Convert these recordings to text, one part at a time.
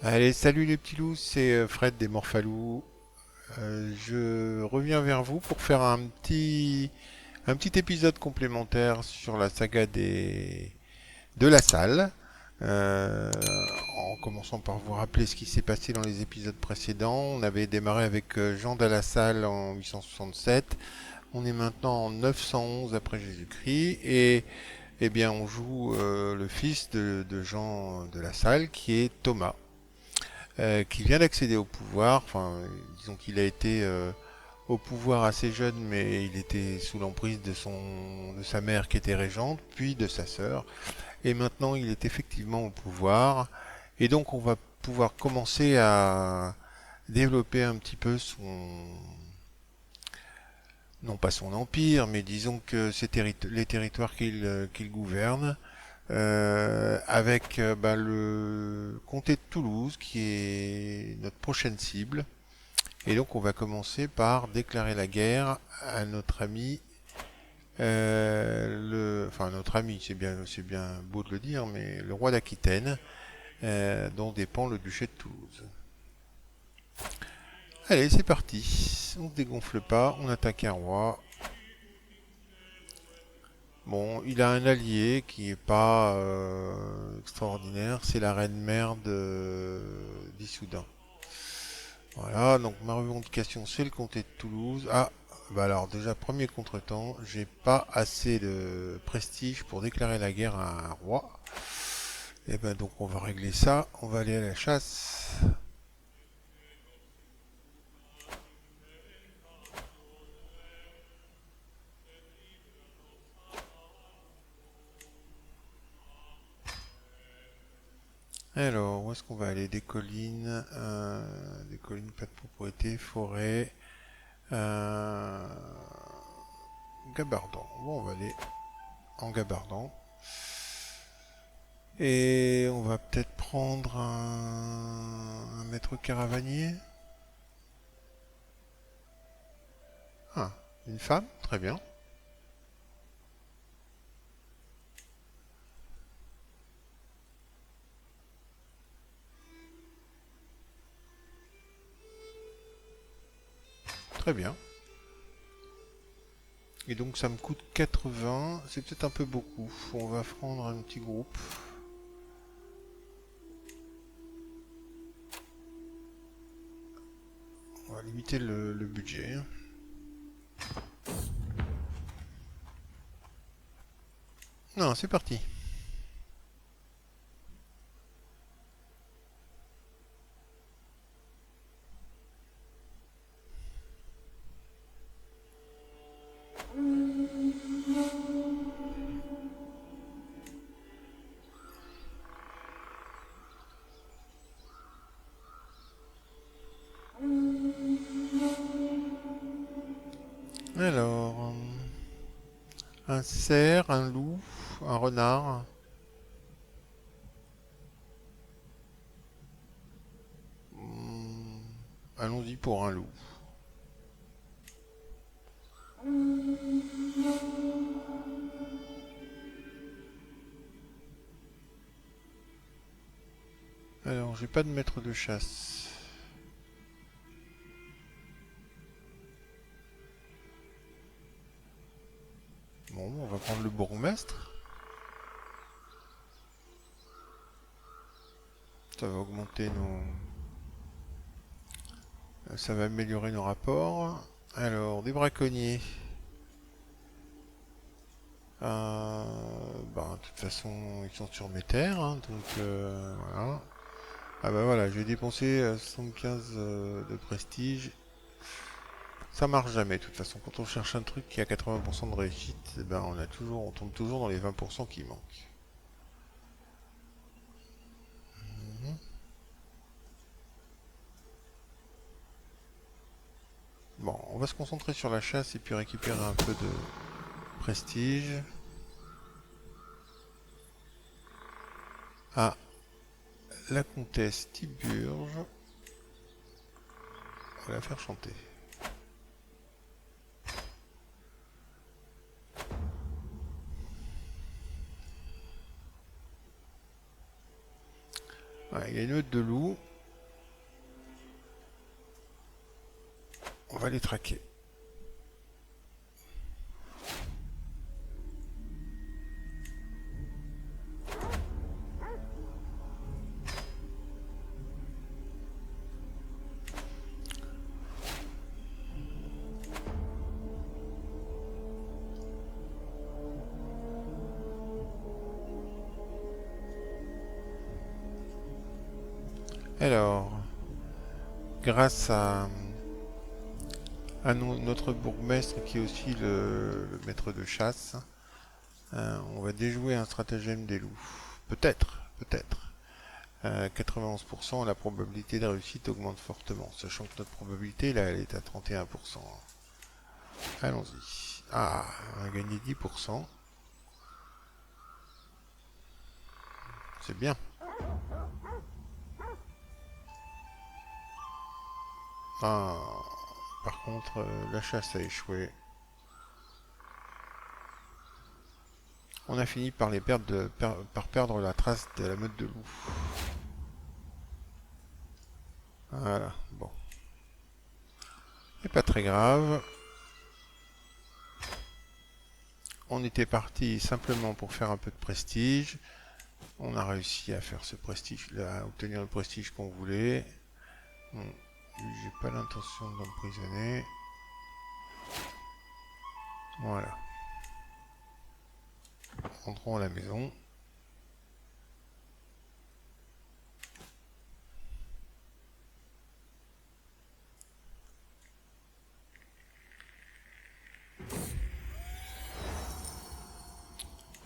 Allez, salut les petits loups, c'est Fred des Morphalous. Je reviens vers vous pour faire un petit épisode complémentaire sur la saga de la salle. En commençant par vous rappeler ce qui s'est passé dans les épisodes précédents. On avait démarré avec Jean de la Salle en 867. On est maintenant en 911 après Jésus-Christ. Et eh bien, on joue le fils de Jean de la Salle qui est Thomas. Qui vient d'accéder au pouvoir. Enfin, disons qu'il a été au pouvoir assez jeune, mais il était sous l'emprise de sa mère qui était régente, puis de sa sœur. Et maintenant, il est effectivement au pouvoir. Et donc, on va pouvoir commencer à développer un petit peu non pas son empire, mais disons que les territoires qu'il gouverne, avec le comté de Toulouse qui est notre prochaine cible. Et donc on va commencer par déclarer la guerre à notre ami, enfin notre ami, c'est bien beau de le dire, mais le roi d'Aquitaine, dont dépend le duché de Toulouse. Allez, c'est parti. On se dégonfle pas, on attaque un roi. Bon, il a un allié qui est pas extraordinaire, c'est la reine-mère d'Issoudun. Voilà, donc ma revendication c'est le comté de Toulouse. Ah, bah alors déjà premier contretemps, j'ai pas assez de prestige pour déclarer la guerre à un roi. Et ben donc on va régler ça, on va aller à la chasse. Alors, où est-ce qu'on va aller? Des collines, pas de propriété, forêt, euh, Gabardon. Bon, on va aller en Gabardon. Et on va peut-être prendre un maître caravanier. Ah, une femme, très bien. Très bien. Et donc ça me coûte 80. C'est peut-être un peu beaucoup. On va prendre un petit groupe. On va limiter le budget. Non, c'est parti. Alors, un cerf, un loup, un renard. Hmm, allons-y pour un loup. Alors, j'ai pas de maître de chasse. Bon, on va prendre le bourgmestre. Ça va augmenter nos... Ça va améliorer nos rapports. Alors, des braconniers. De toute façon, ils sont sur mes terres, hein, donc voilà. Ah bah voilà, j'ai dépensé 75 de prestige. Ça marche jamais, de toute façon. Quand on cherche un truc qui a 80% de réussite, eh ben on tombe toujours dans les 20% qui manquent. Mhm. Bon, on va se concentrer sur la chasse et puis récupérer un peu de prestige. Ah, la comtesse Tiburge. On va la faire chanter. Ouais, il y a une meute de loups. va les traquer. Alors, grâce à notre bourgmestre qui est aussi le maître de chasse, on va déjouer un stratagème des loups. Peut-être, peut-être. 91%, la probabilité de réussite augmente fortement, sachant que notre probabilité, là, elle est à 31%. Allons-y. Ah, on a gagné 10%. C'est bien. Ah, par contre, la chasse a échoué. On a fini par par perdre la trace de la meute de loups. Voilà, bon. C'est pas très grave. On était parti simplement pour faire un peu de prestige. On a réussi à faire ce prestige, à obtenir le prestige qu'on voulait. Bon, j'ai pas l'intention de l'emprisonner. Voilà. Rentrons à la maison.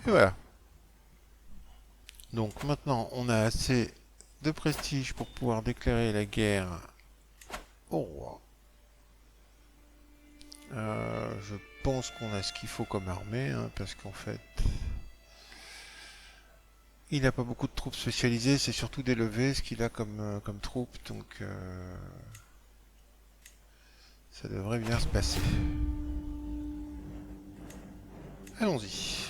Et voilà. Donc maintenant, on a assez de prestige pour pouvoir déclarer la guerre au roi. Je pense qu'on a ce qu'il faut comme armée, hein, parce qu'en fait, il n'a pas beaucoup de troupes spécialisées, c'est surtout des levées ce qu'il a comme troupes, donc ça devrait bien se passer. Allons-y.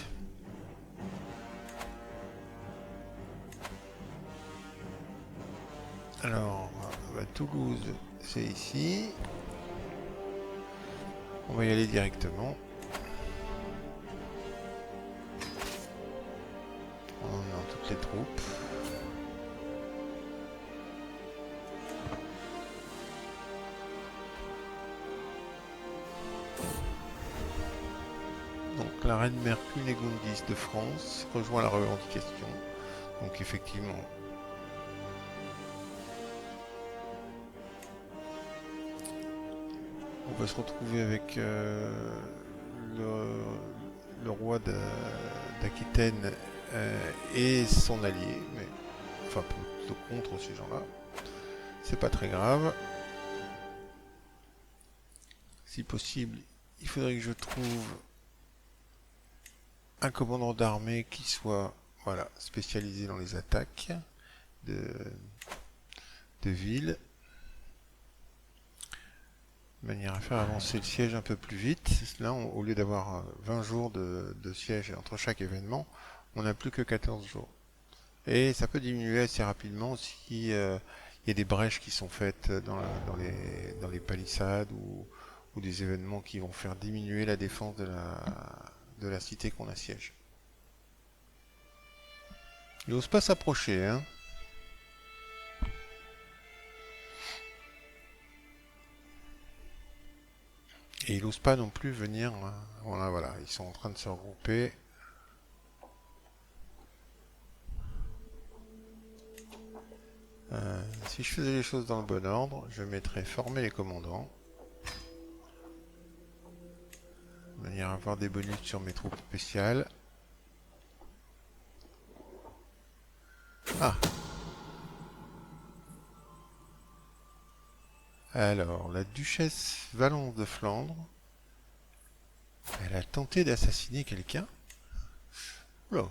Alors, Toulouse, c'est ici. On va y aller directement. On a toutes les troupes. Donc la reine mère Cunégonde de France rejoint la revendication. Donc effectivement, on va se retrouver avec le roi d'Aquitaine et son allié, mais enfin plutôt contre ces gens-là. C'est pas très grave. Si possible, il faudrait que je trouve un commandant d'armée qui soit spécialisé dans les attaques de, de villes, de manière à faire avancer le siège un peu plus vite. Là, au lieu d'avoir 20 jours de siège entre chaque événement, on n'a plus que 14 jours. Et ça peut diminuer assez rapidement si il y a des brèches qui sont faites dans les palissades ou des événements qui vont faire diminuer la défense de la cité qu'on assiège. Il n'ose pas s'approcher, hein. Et il n'ose pas non plus venir. Voilà, ils sont en train de se regrouper. Si je faisais les choses dans le bon ordre, je mettrais former les commandants. De manière à avoir des bonus sur mes troupes spéciales. Ah! Alors, la duchesse Valence de Flandre, elle a tenté d'assassiner quelqu'un. Oula.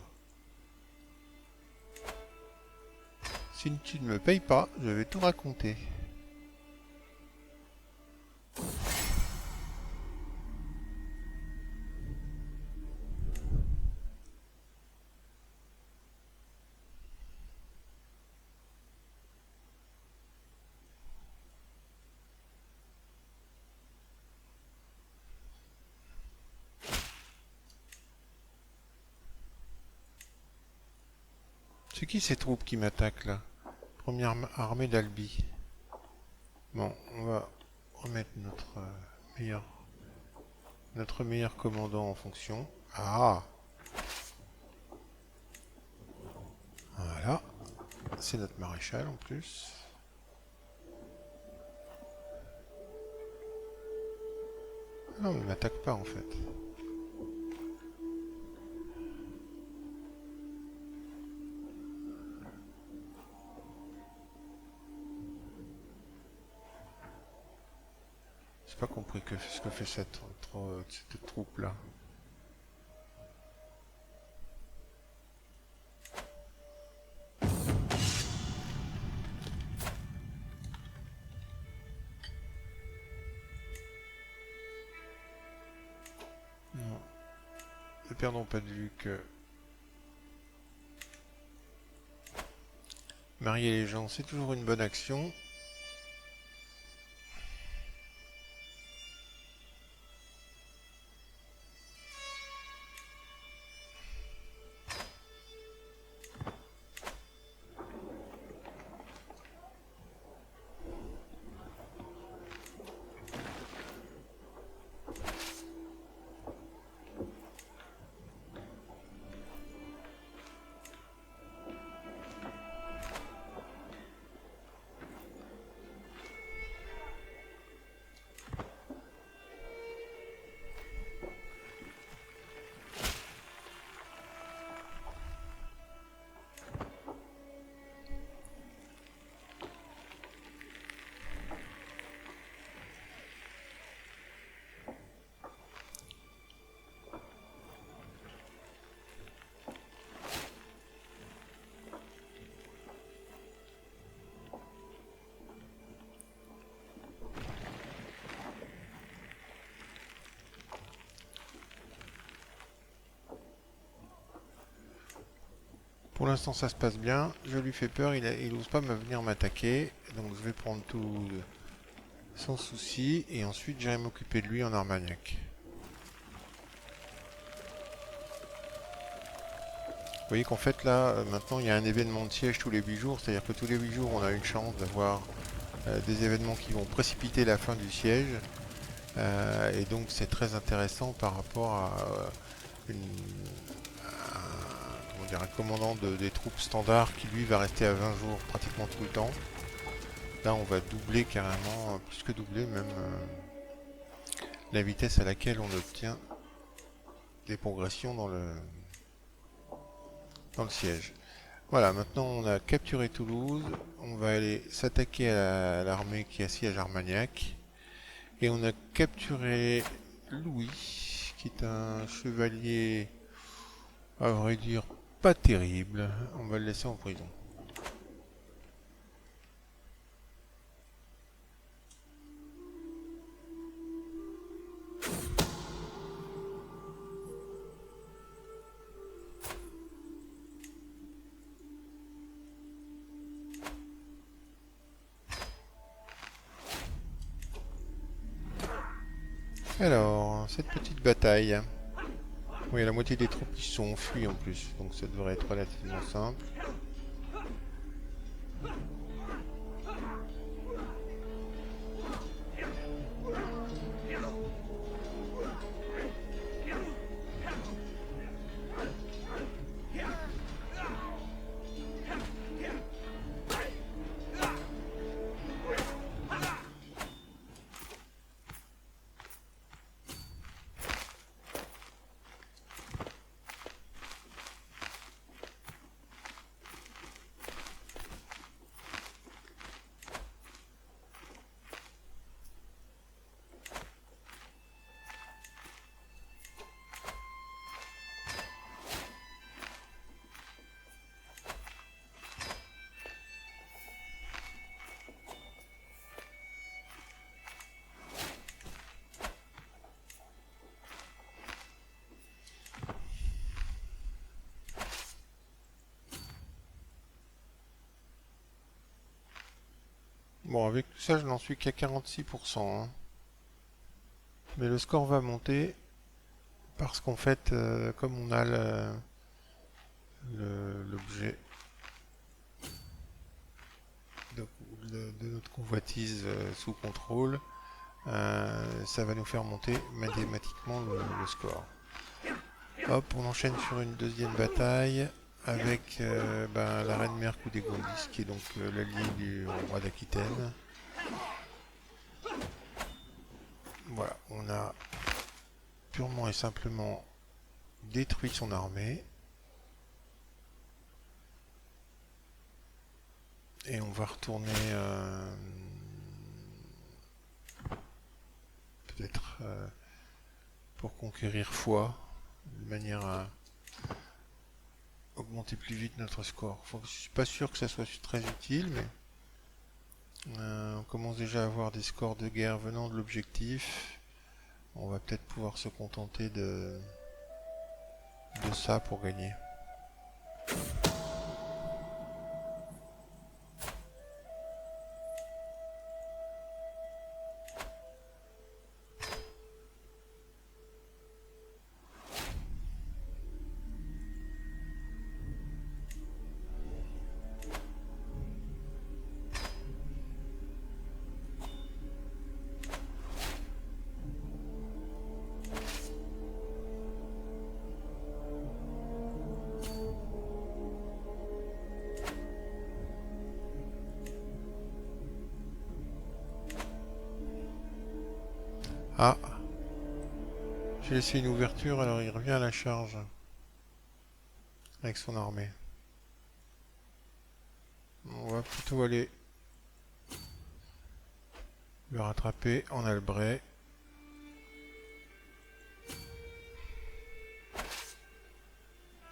Si tu ne me payes pas, je vais tout raconter. C'est qui ces troupes qui m'attaquent là? Première armée d'Albi. Bon, on va remettre notre meilleur commandant en fonction. Ah, voilà. C'est notre maréchal en plus. Non, il m'attaque pas en fait. J'ai pas compris ce que fait cette troupe là. Non. Ne perdons pas de vue que marier les gens, c'est toujours une bonne action. Pour l'instant ça se passe bien, je lui fais peur, il n'ose pas me venir m'attaquer, donc je vais prendre tout sans souci, et ensuite j'irai m'occuper de lui en Armagnac. Vous voyez qu'en fait là, maintenant il y a un événement de siège tous les 8 jours, c'est-à-dire que tous les 8 jours on a une chance d'avoir des événements qui vont précipiter la fin du siège, et donc c'est très intéressant par rapport à comment dire, un commandant des troupes standards qui lui va rester à 20 jours pratiquement tout le temps. Là on va doubler carrément, plus que doubler même, la vitesse à laquelle on obtient des progressions dans le siège. Voilà, maintenant on a capturé Toulouse, on va aller s'attaquer à l'armée qui assiège Armagnac. Et on a capturé Louis, qui est un chevalier, à vrai dire, pas terrible. On va le laisser en prison. Alors, cette petite bataille. Oui, la moitié des troupes qui sont enfuies en plus, donc ça devrait être relativement simple. Bon, avec tout ça, je n'en suis qu'à 46%, hein. Mais le score va monter parce qu'en fait, comme on a l'objet de notre convoitise sous contrôle, ça va nous faire monter mathématiquement le score. Hop, on enchaîne sur une deuxième bataille avec la reine mère Cunégonde, qui est donc l'allié du roi d'Aquitaine. Voilà, on a purement et simplement détruit son armée. Et on va retourner peut-être pour conquérir Foix, de manière à augmenter plus vite notre score. Je suis pas sûr que ça soit très utile, mais on commence déjà à avoir des scores de guerre venant de l'objectif. On va peut-être pouvoir se contenter de ça pour gagner. Ah, j'ai laissé une ouverture, alors il revient à la charge avec son armée. On va plutôt aller le rattraper en Albret.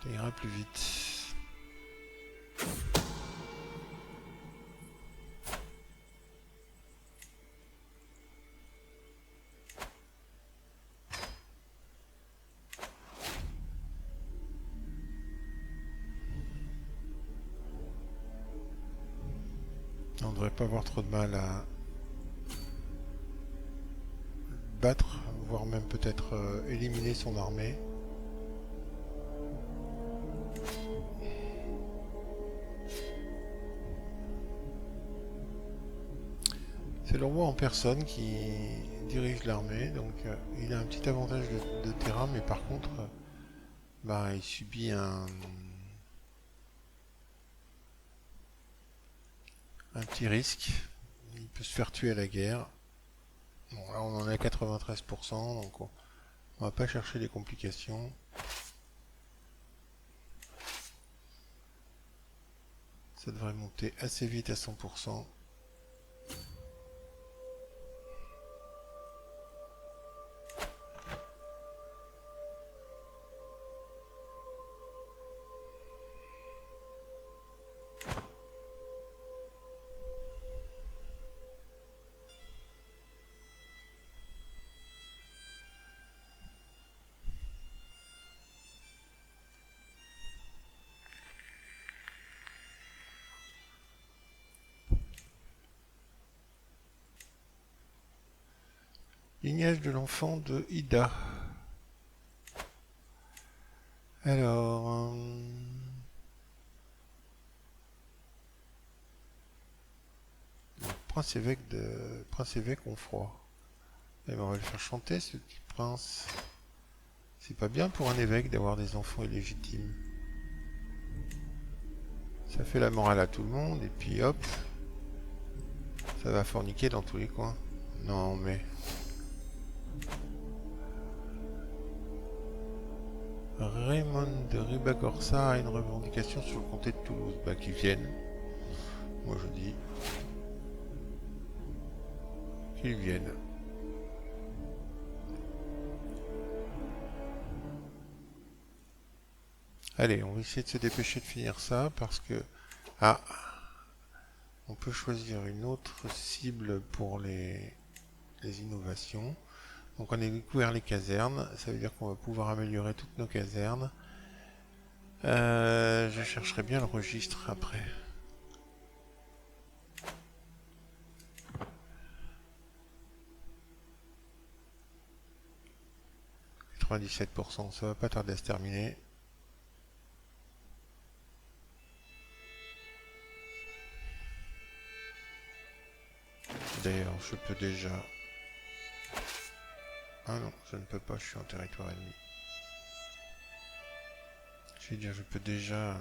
Ça ira plus vite. On ne devrait pas avoir trop de mal à battre, voire même peut-être éliminer son armée. C'est le roi en personne qui dirige l'armée, donc il a un petit avantage de terrain, mais par contre, il subit un petit risque. Il peut se faire tuer à la guerre. Bon, là on en est à 93%, donc on va pas chercher les complications. Ça devrait monter assez vite à 100%. Lignage de l'enfant de Ida. Alors... Prince-évêque Onfroy. Eh ben, on va le faire chanter, ce petit prince. C'est pas bien pour un évêque d'avoir des enfants illégitimes. Ça fait la morale à tout le monde, et puis hop, ça va forniquer dans tous les coins. Non, mais... Raymond de Ribagorça a une revendication sur le comté de Toulouse. Bah, qu'ils viennent. Moi, je dis... qu'ils viennent. Allez, on va essayer de se dépêcher de finir ça, parce que... Ah, on peut choisir une autre cible pour les innovations. Donc on a découvert les casernes, ça veut dire qu'on va pouvoir améliorer toutes nos casernes. Je chercherai bien le registre après. 97%, ça va pas tarder à se terminer. d'ailleurs, je peux déjà... Ah non, je ne peux pas, je suis en territoire ennemi. Je vais dire, je peux déjà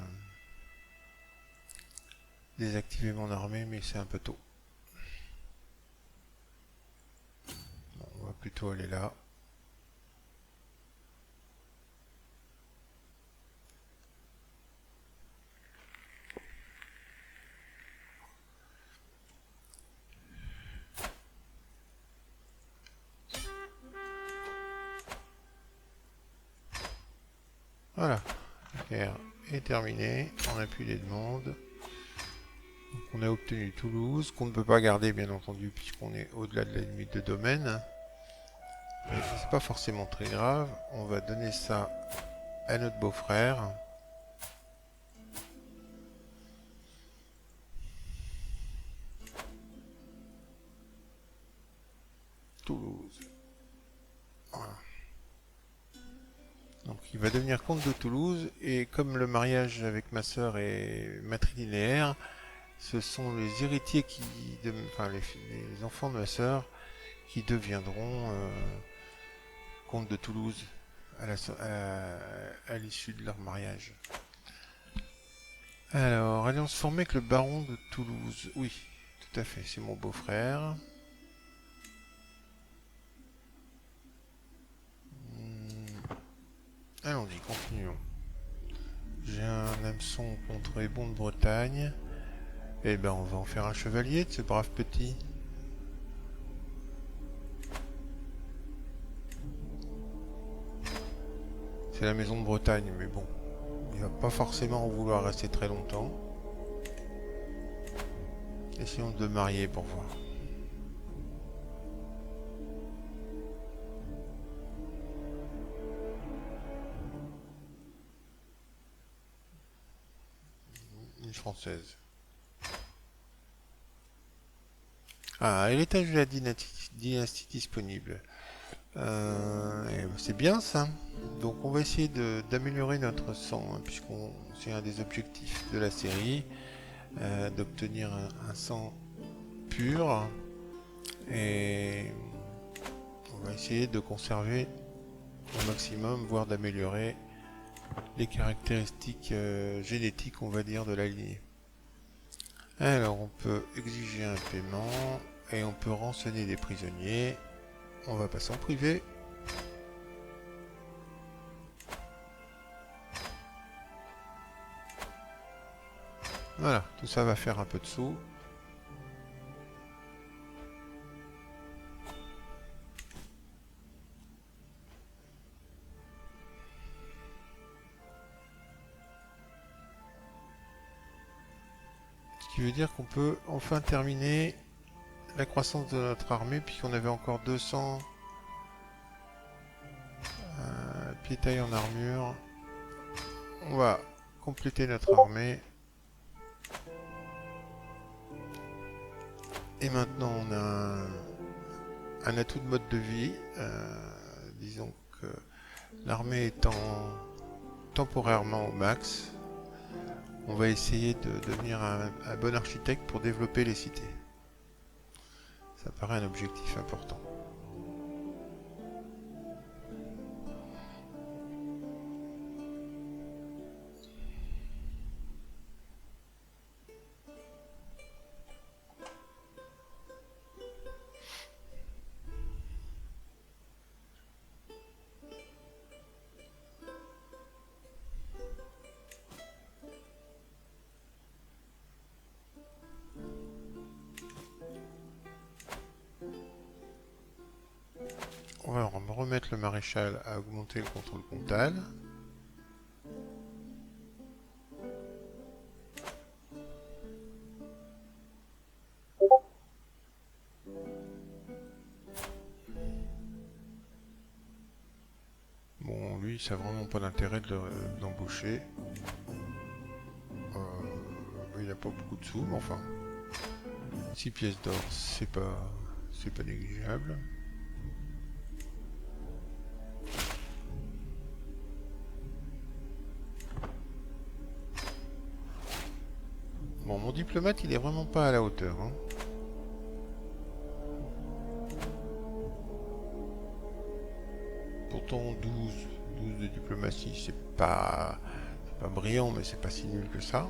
désactiver mon armée, mais c'est un peu tôt. Bon, on va plutôt aller là. Voilà, la guerre est terminée, on n'a plus les demandes. Donc on a obtenu Toulouse, qu'on ne peut pas garder bien entendu puisqu'on est au-delà de la limite de domaine. Mais c'est pas forcément très grave, on va donner ça à notre beau-frère. Toulouse. Voilà. Donc il va devenir comte de Toulouse et comme le mariage avec ma sœur est matrilinéaire, ce sont les héritiers enfin les enfants de ma sœur qui deviendront comtes de Toulouse à l'issue de leur mariage. Alors, alliance formée avec le baron de Toulouse. Oui, tout à fait, c'est mon beau-frère. Allons-y, continuons. J'ai un hameçon contre les bons de Bretagne. Eh ben, on va en faire un chevalier de ce brave petit. C'est la maison de Bretagne, mais bon, il va pas forcément vouloir rester très longtemps. Essayons de marier pour voir. Une française. Ah, héritage de la dynastie disponible. C'est bien ça. Donc on va essayer d'améliorer notre sang, hein, puisqu'on c'est un des objectifs de la série, d'obtenir un sang pur. Et on va essayer de conserver au maximum, voire d'améliorer les caractéristiques génétiques, on va dire, de la lignée. Alors on peut exiger un paiement et on peut rançonner des prisonniers. On va passer en privé. Voilà, tout ça va faire un peu de sous. Ce qui veut dire qu'on peut enfin terminer la croissance de notre armée, puisqu'on avait encore 200 pieds taille en armure. On va compléter notre armée. Et maintenant on a un atout de mode de vie. Disons que l'armée étant temporairement au max, on va essayer de devenir un bon architecte pour développer les cités. Ça paraît un objectif important. On va remettre le maréchal à augmenter le contrôle comtal. Bon, lui, ça n'a vraiment pas d'intérêt d'embaucher. Il n'a pas beaucoup de sous, mais enfin, 6 pièces d'or, c'est pas négligeable. Bon, mon diplomate, il est vraiment pas à la hauteur, hein. canton, 12 de diplomatie, c'est pas brillant, mais c'est pas si nul que ça.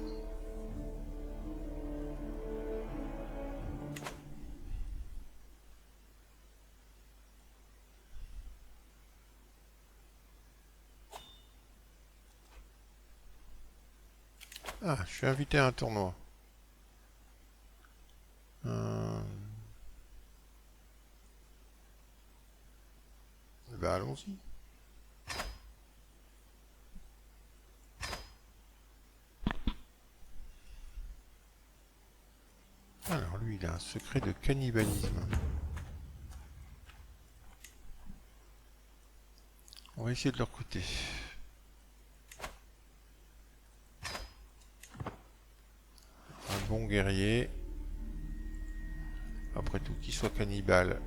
Ah, je suis invité à un tournoi. Ben allons-y. Alors lui, il a un secret de cannibalisme. On va essayer de le recruter. Un bon guerrier. Après tout, qu'il soit cannibale,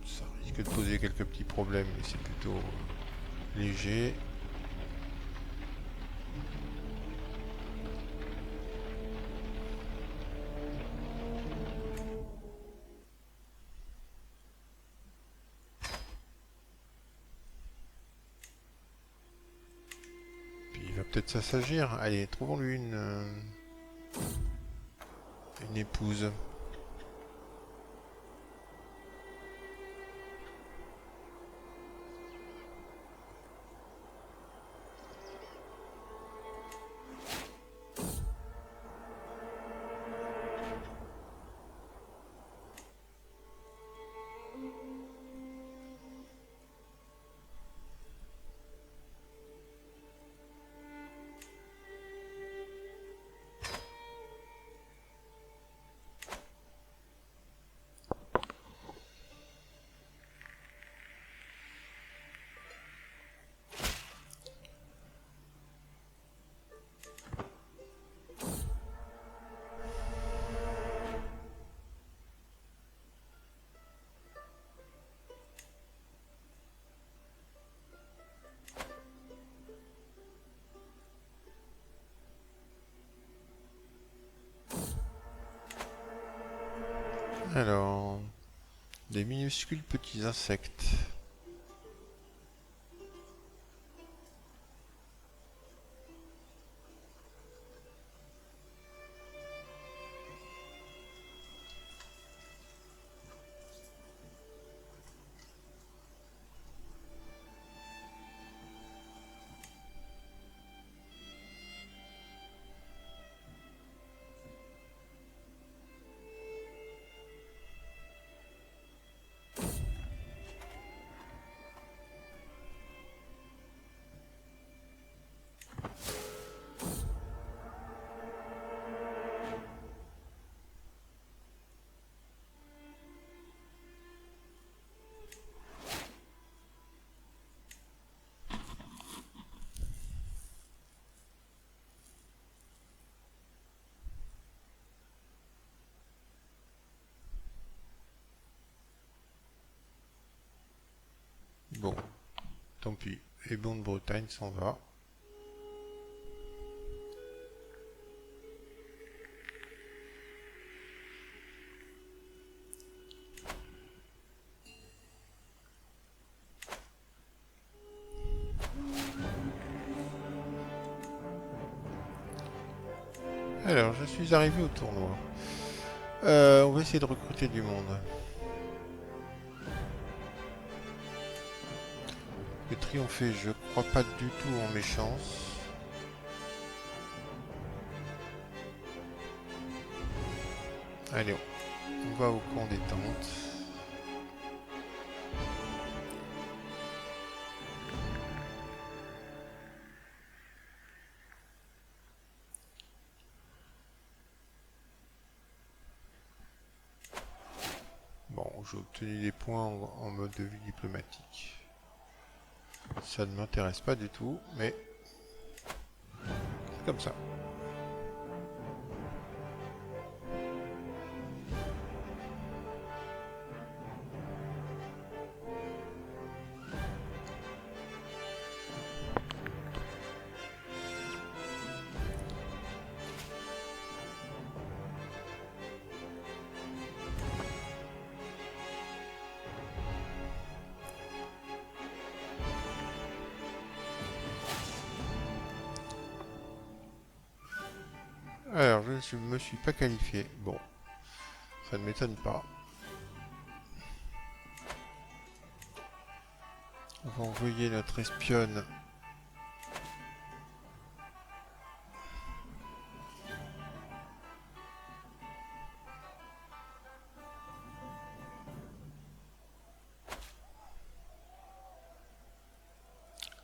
ça risque de poser quelques petits problèmes, mais c'est plutôt léger. Puis il va peut-être s'assagir. Allez, trouvons-lui une épouse. Alors, des minuscules petits insectes. Bon, tant pis. Les bons de Bretagne s'en va. Alors, je suis arrivé au tournoi. On va essayer de recruter du monde. Le triompher, je crois pas du tout en mes chances. Allez, on va au camp détente. Bon, j'ai obtenu des points en mode de vie diplomatique. Ça ne m'intéresse pas du tout, mais c'est comme ça. Alors, je me suis pas qualifié. Bon, ça ne m'étonne pas. On va envoyer notre espionne.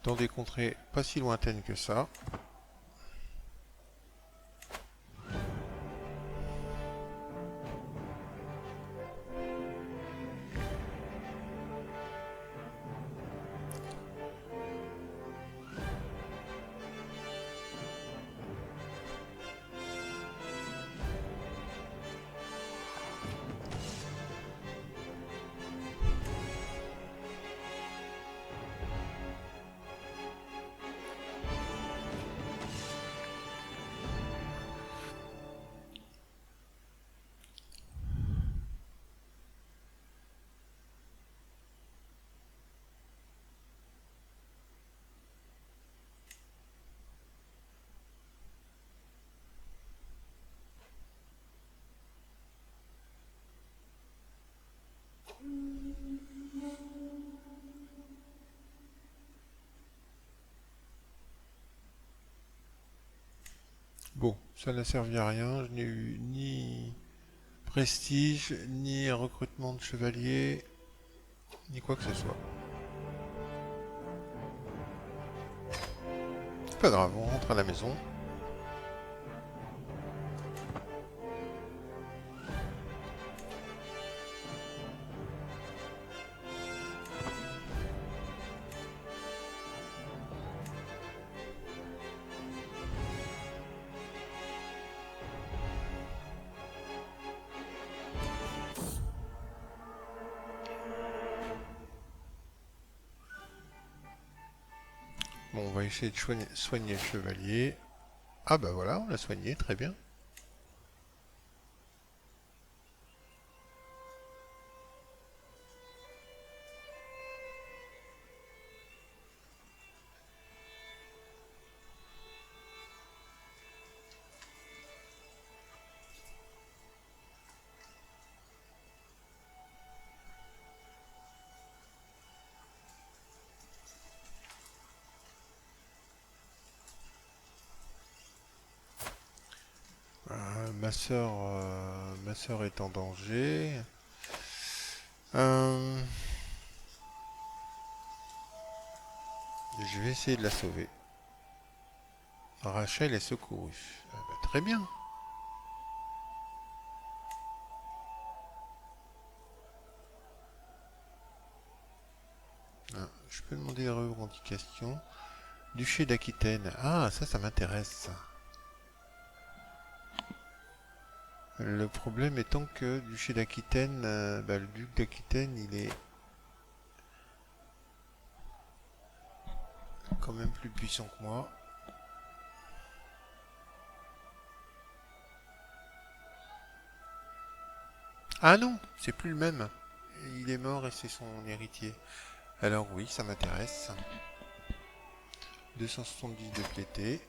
Dans des contrées pas si lointaines que ça. Bon, ça n'a servi à rien. Je n'ai eu ni prestige, ni recrutement de chevalier, ni quoi que ce soit. C'est pas grave, on rentre à la maison. Bon, on va essayer de soigner le chevalier. Ah bah voilà, on l'a soigné, très bien. Ma sœur est en danger. Euh, je vais essayer de la sauver. Rachel est secourue. Ah bah, très bien. Ah, je peux demander des revendications. Duché d'Aquitaine. Ah, ça m'intéresse. Le problème étant que duché d'Aquitaine, bah, le duc d'Aquitaine, il est quand même plus puissant que moi. Ah non, c'est plus le même. Il est mort et c'est son héritier. Alors oui, ça m'intéresse. 270 de piété.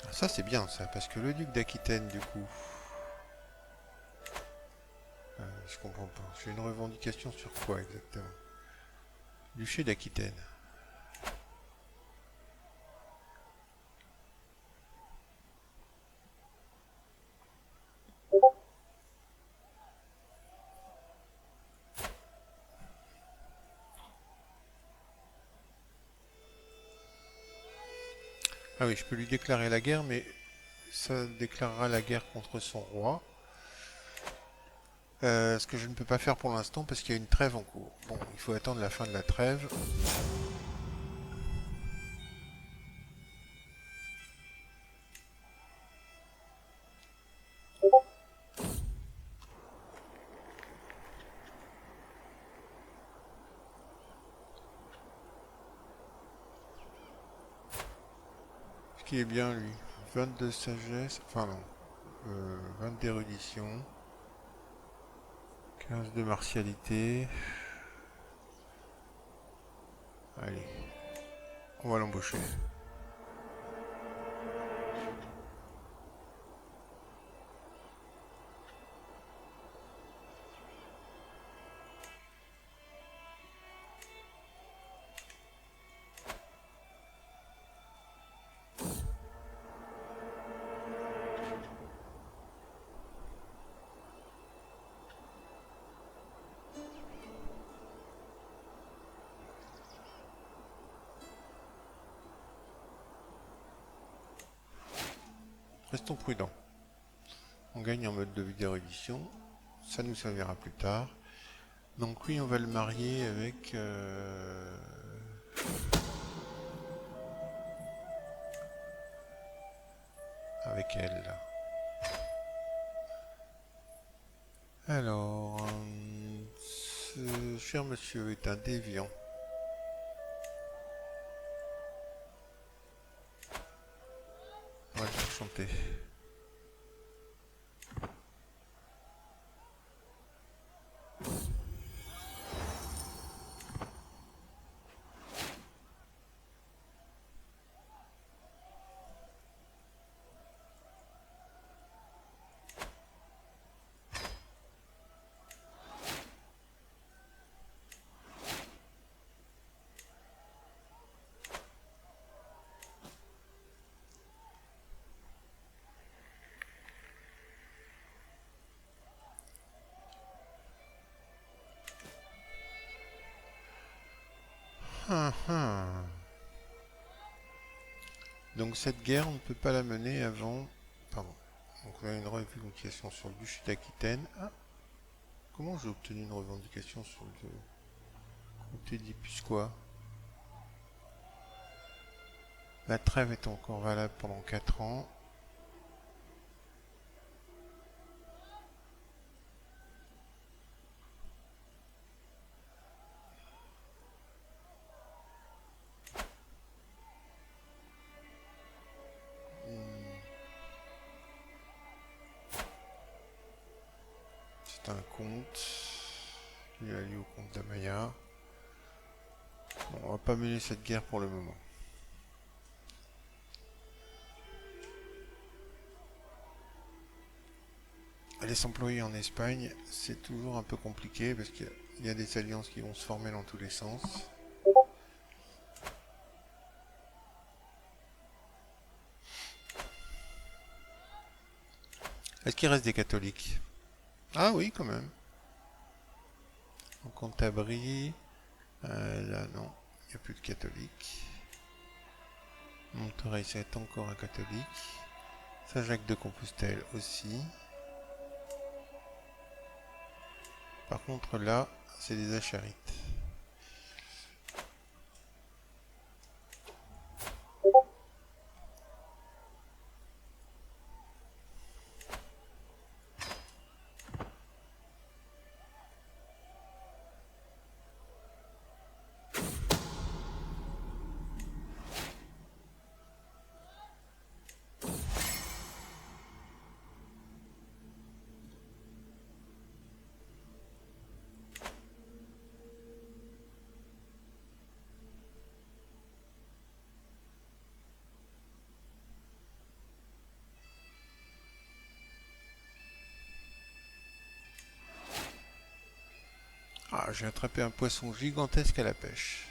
Ah, ça c'est bien ça, parce que le duc d'Aquitaine du coup... je comprends pas. J'ai une revendication sur quoi exactement? Duché d'Aquitaine. Ah oui, je peux lui déclarer la guerre, mais ça déclarera la guerre contre son roi. Ce que je ne peux pas faire pour l'instant parce qu'il y a une trêve en cours. Bon, il faut attendre la fin de la trêve. Qui est bien lui. 20 de sagesse, enfin non, 20 d'érudition, 15 de martialité. Allez, on va l'embaucher. Restons prudents. On gagne en mode de vie d'érudition. Ça nous servira plus tard. Donc oui, on va le marier avec elle. Alors, ce cher monsieur est un déviant. On va le faire chanter. Donc cette guerre, on ne peut pas la mener avant... Pardon. Donc on a une revendication sur le duché d'Aquitaine. Ah, comment j'ai obtenu une revendication sur le comté d'Ipuscoa? La trêve est encore valable pendant 4 ans. C'est un comte. Il est allié au comte d'Amaya. Bon, on va pas mener cette guerre pour le moment. Aller s'employer en Espagne, c'est toujours un peu compliqué parce qu'il y a des alliances qui vont se former dans tous les sens. Est-ce qu'il reste des catholiques? Ah oui, quand même. En Cantabrie, là non, il n'y a plus de catholiques. Monterey, c'est encore un catholique. Saint-Jacques de Compostelle aussi. Par contre là, c'est des acharites. Ah, j'ai attrapé un poisson gigantesque à la pêche.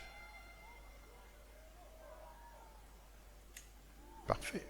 Parfait.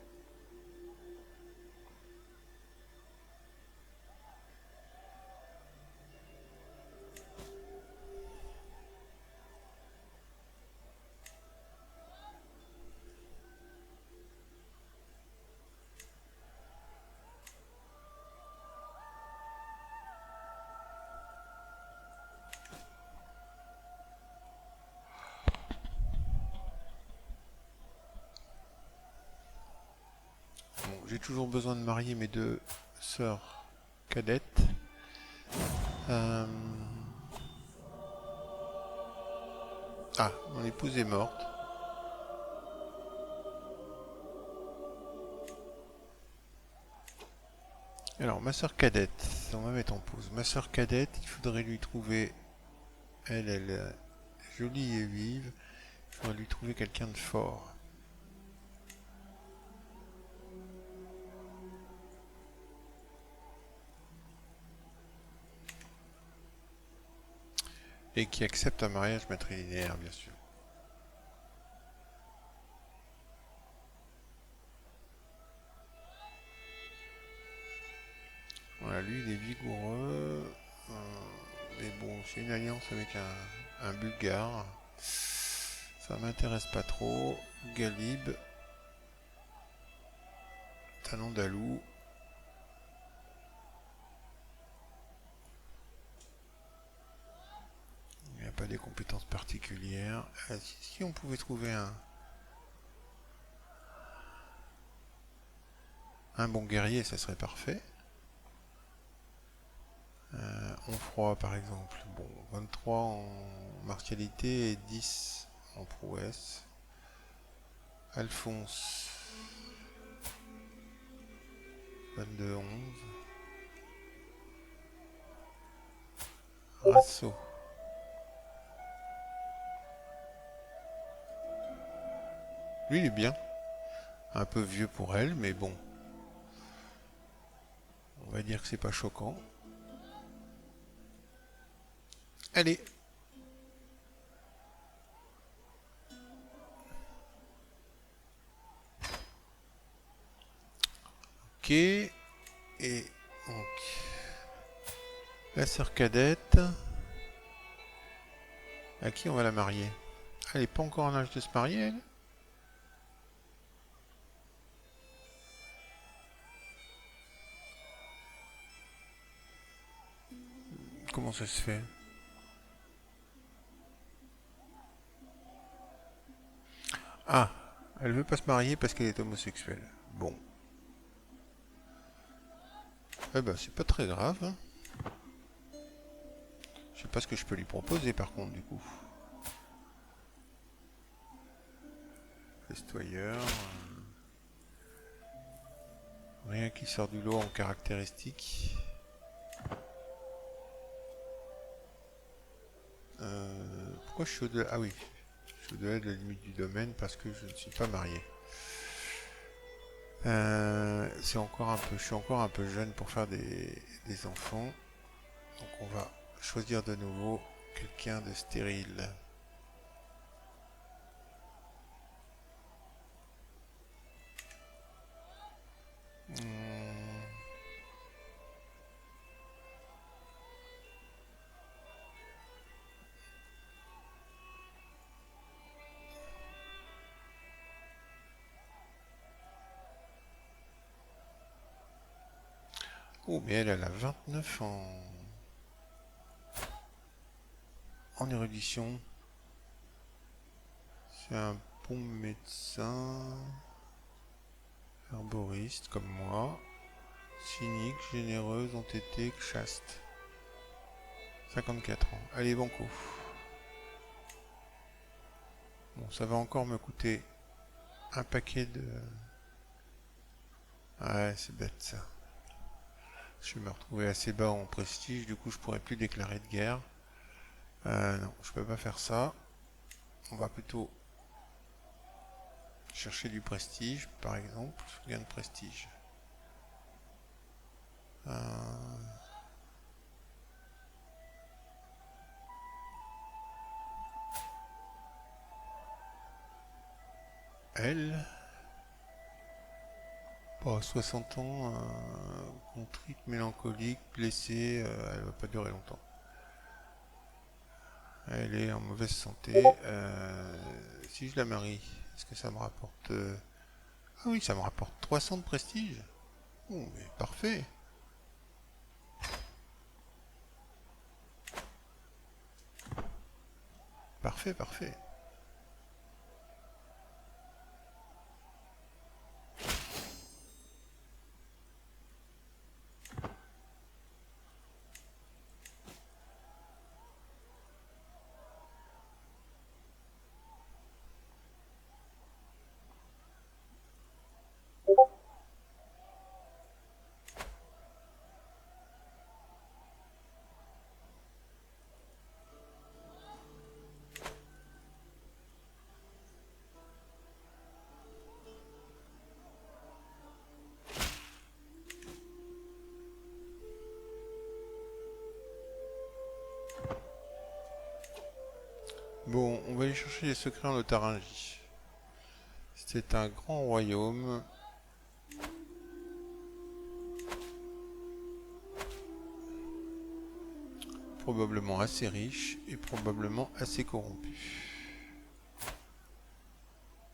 Bon, j'ai toujours besoin de marier mes 2 sœurs cadettes. Ah, mon épouse est morte. Alors, ma sœur cadette, on va mettre en pause. Ma sœur cadette, il faudrait lui trouver... Elle est jolie et vive. Il faudrait lui trouver quelqu'un de fort. Et qui accepte un mariage matrilinéaire, bien sûr. Voilà, lui, il est vigoureux. Mais bon, c'est une alliance avec un Bulgare. Ça m'intéresse pas trop. Galib. Talon d'Alou. Il n'y a pas des compétences particulières. Si on pouvait trouver un bon guerrier, ça serait parfait. En froid, par exemple. Bon, 23 en martialité et 10 en prouesse. Alphonse. 22, 11. Rasso. Lui, il est bien. Un peu vieux pour elle, mais bon. On va dire que c'est pas choquant. Allez. Ok. Et donc, la sœur cadette. À qui on va la marier? Elle n'est pas encore en âge de se marier, elle? Comment ça se fait? Ah, elle veut pas se marier parce qu'elle est homosexuelle. Bon. Eh ben, c'est pas très grave, hein. Je sais pas ce que je peux lui proposer par contre, du coup. Festoyeur. Rien qui sort du lot en caractéristiques. Pourquoi je suis au-delà? Ah oui, je suis au-delà de la limite du domaine parce que je ne suis pas marié. C'est encore un peu, je suis encore un peu jeune pour faire des enfants. Donc on va choisir de nouveau quelqu'un de stérile. Hmm. Oh, mais elle a 29 en érudition. C'est un bon médecin, herboriste comme moi, cynique, généreuse, entêtée, chaste. 54 ans. Allez, banco. Bon, ça va encore me coûter un paquet de... Ouais, c'est bête ça. Je vais me retrouver assez bas en prestige, du coup je pourrais plus déclarer de guerre. Non, je peux pas faire ça. On va plutôt chercher du prestige, par exemple. Gain de prestige. Elle, pas 60 ans, contrite, mélancolique, blessée, elle va pas durer longtemps. Elle est en mauvaise santé. Si je la marie, est-ce que ça me rapporte... Ah oui, ça me rapporte 300 de prestige. Oh, mais parfait. Parfait, parfait. Bon, on va aller chercher les secrets en Lotharingie. C'est un grand royaume. Probablement assez riche et probablement assez corrompu.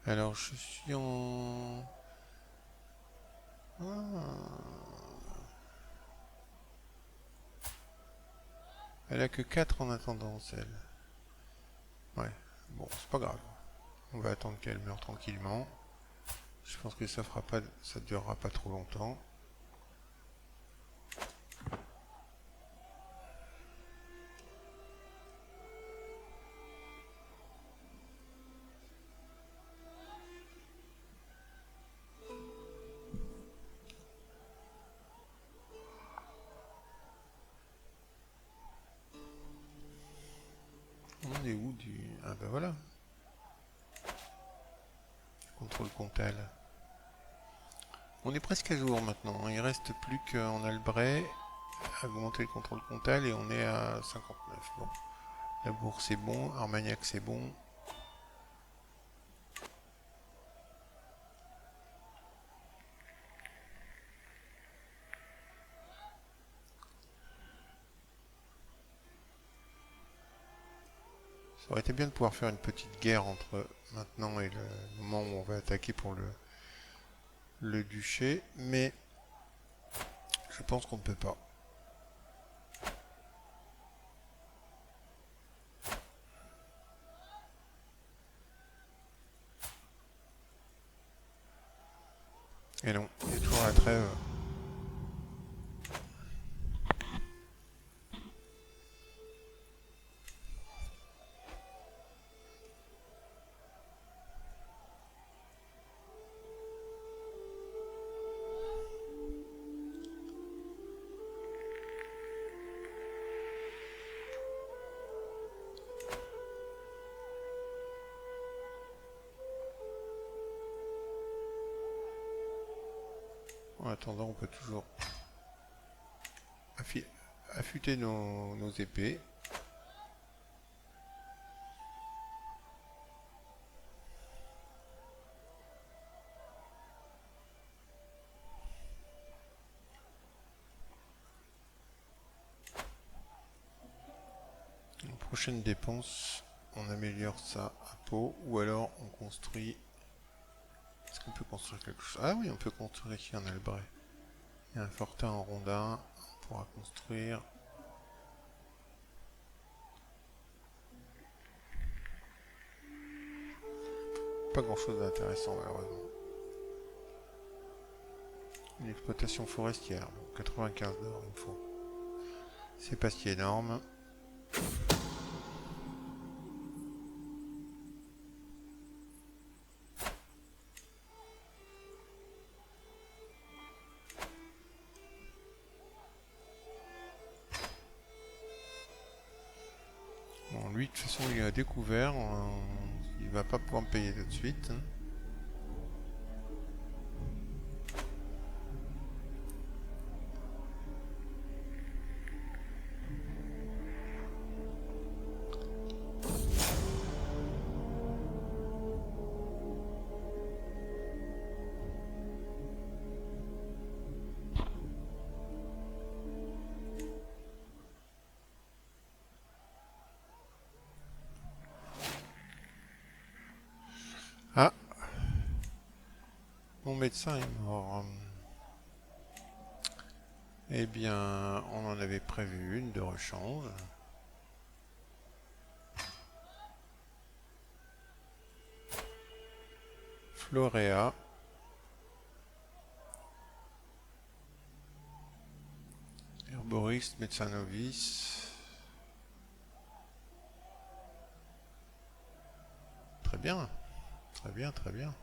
Alors je suis en... Elle a que 4 en attendant, celle. Ouais, bon, c'est pas grave. On va attendre qu'elle meure tranquillement. Je pense que ça fera pas, ça durera pas trop longtemps. On est où du... Ah ben voilà. Contrôle Comtal. On est presque à jour maintenant. Il reste plus qu'en Albret à augmenter le contrôle Comtal et on est à 59. Bon. La bourse c'est bon, Armagnac c'est bon. Ça aurait été bien de pouvoir faire une petite guerre entre maintenant et le moment où on va attaquer pour le duché, mais je pense qu'on ne peut pas. Et non, il y a toujours la trêve. En attendant, on peut toujours affûter nos épées. En prochaine dépense, on améliore ça à Pau, ou alors on construit... Est-ce qu'on peut construire quelque chose? Ah oui, on peut construire ici un Albret. Il y a un fortin en rondin, on pourra construire... Pas grand chose d'intéressant malheureusement. Une exploitation forestière, donc 95 d'or il me faut. C'est pas si énorme. Bon, lui de toute façon il a découvert, il va pas pouvoir me payer tout de suite. Ah, mon médecin est mort. Eh bien, on en avait prévu une de rechange. Floréa. Herboriste, médecin novice. Très bien, très bien, très bien.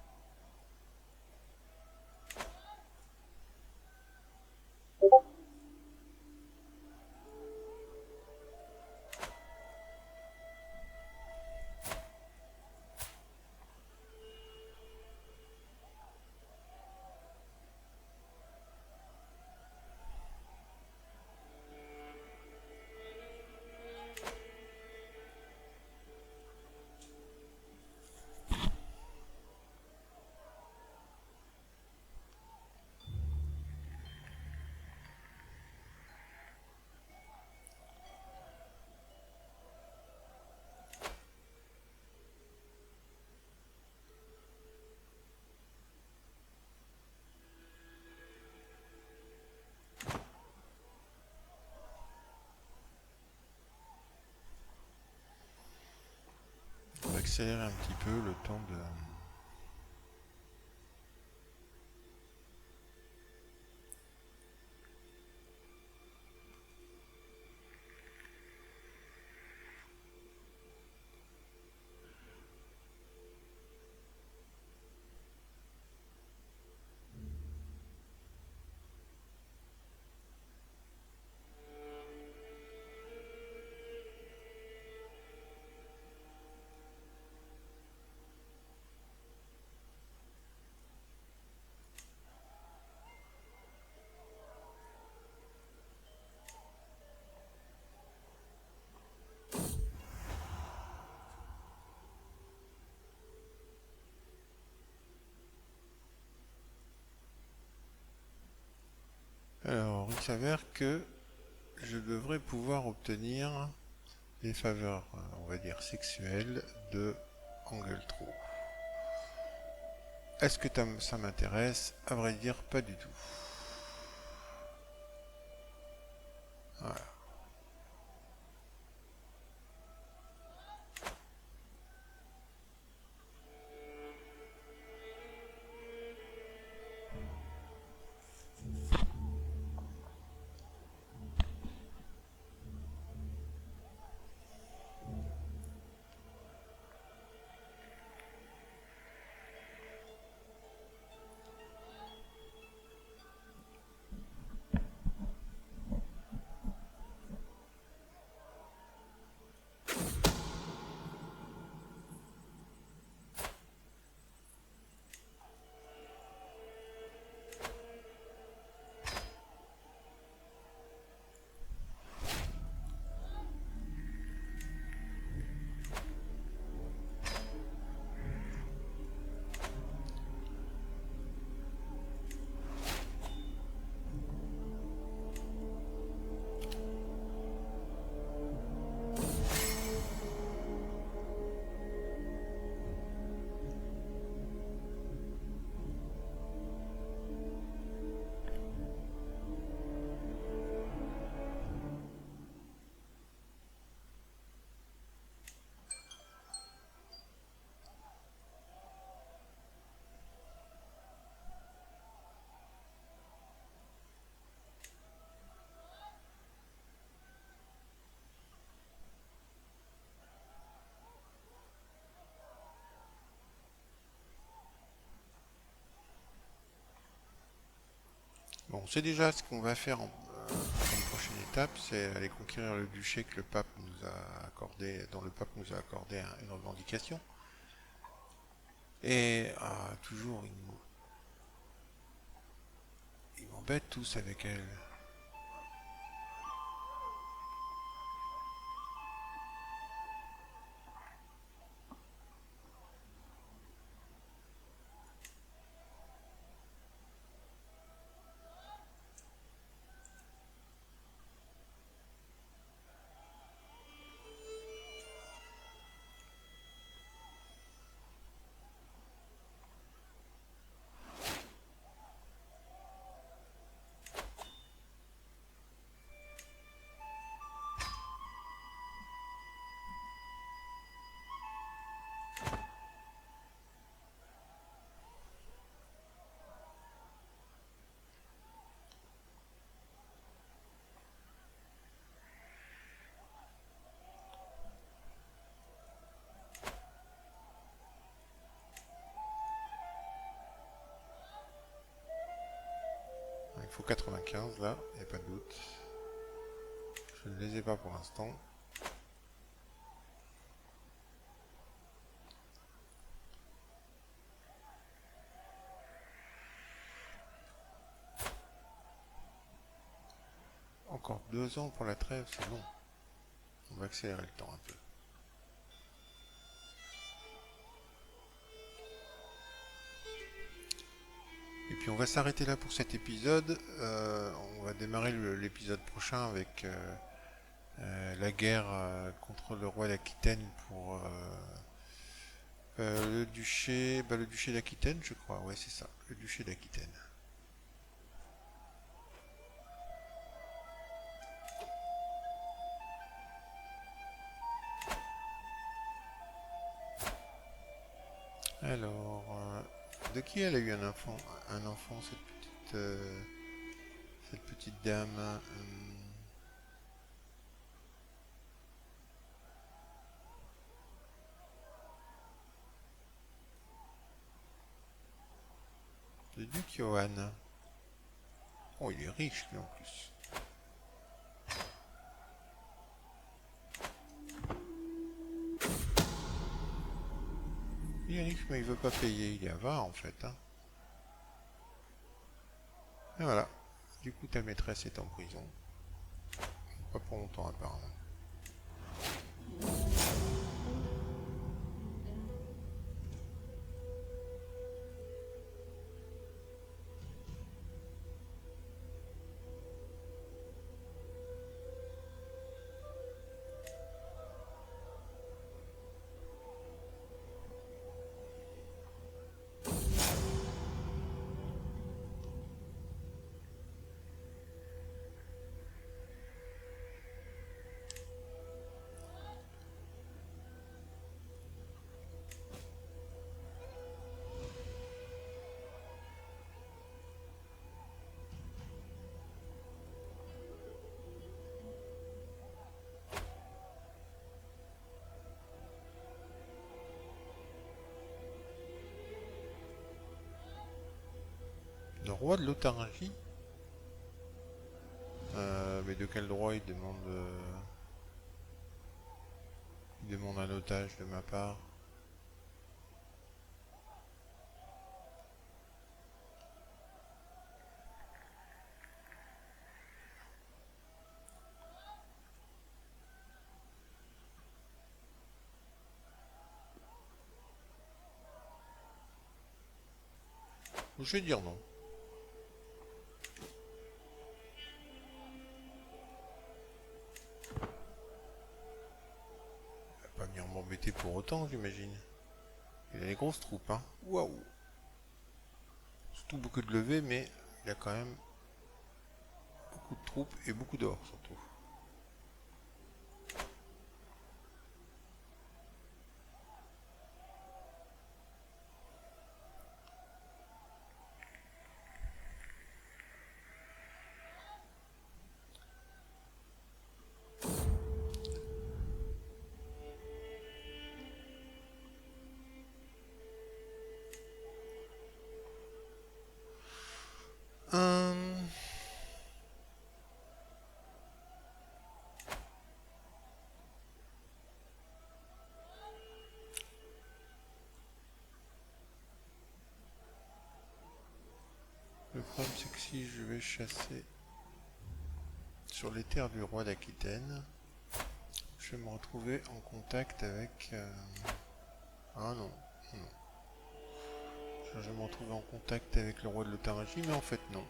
accélérer un petit peu le temps de... Alors, il s'avère que je devrais pouvoir obtenir les faveurs, on va dire, sexuelles de Angeltro. Est-ce que ça m'intéresse? À vrai dire, pas du tout. Voilà. Bon, c'est déjà ce qu'on va faire comme prochaine étape, c'est aller conquérir le duché que le pape nous a accordé, dont le pape nous a accordé une revendication. Et toujours, ils m'embêtent tous avec elle. Il faut 95 là, il n'y a pas de doute. Je ne les ai pas pour l'instant. Encore 2 ans pour la trêve, c'est long. On va accélérer le temps un peu. Et puis on va s'arrêter là pour cet épisode. On va démarrer l'épisode prochain avec la guerre contre le roi d'Aquitaine pour le duché d'Aquitaine, je crois. Ouais, c'est ça, le duché d'Aquitaine. Alors, de qui elle a eu un enfant cette petite dame le duc Johan. Oh, il est riche lui en plus. Il est riche mais il veut pas payer, il est avare en fait. Hein. Et voilà. Du coup ta maîtresse est en prison. Pas pour longtemps apparemment. Le roi de l'Otharingie. Mais de quel droit il demande un otage de ma part? Je vais dire non. Il va pas venir m'embêter pour autant, j'imagine. Il a des grosses troupes, hein. Waouh. Surtout beaucoup de levées, mais il a quand même beaucoup de troupes et beaucoup d'or surtout. Hum, Le problème c'est que si je vais chasser sur les terres du roi d'Aquitaine, je vais me retrouver en contact avec... Ah non, non. Je vais me retrouver en contact avec le roi de l'Otharingie, mais en fait non.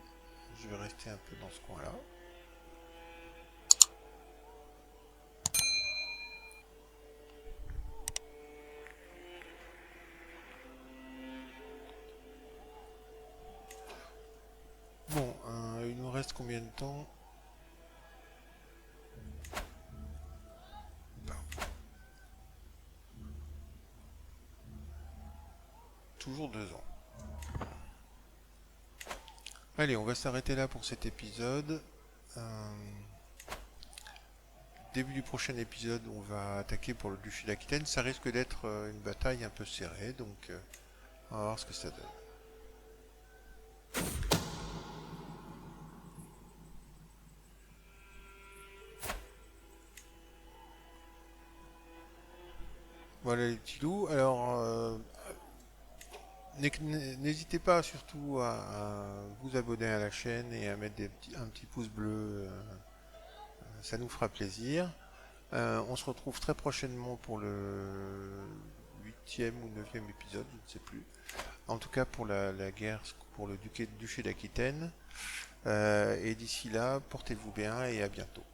Je vais rester un peu dans ce coin-là. Bon, il nous reste combien de temps? Toujours 2 ans. Allez, on va s'arrêter là pour cet épisode. Début du prochain épisode, on va attaquer pour le duché d'Aquitaine. Ça risque d'être une bataille un peu serrée, donc on va voir ce que ça donne. Voilà les petits loups. Alors, n'hésitez pas surtout à vous abonner à la chaîne et à mettre un petit pouce bleu. Ça nous fera plaisir. On se retrouve très prochainement pour le 8e ou 9e épisode, je ne sais plus. En tout cas pour la guerre pour le duché d'Aquitaine. Et d'ici là, portez-vous bien et à bientôt.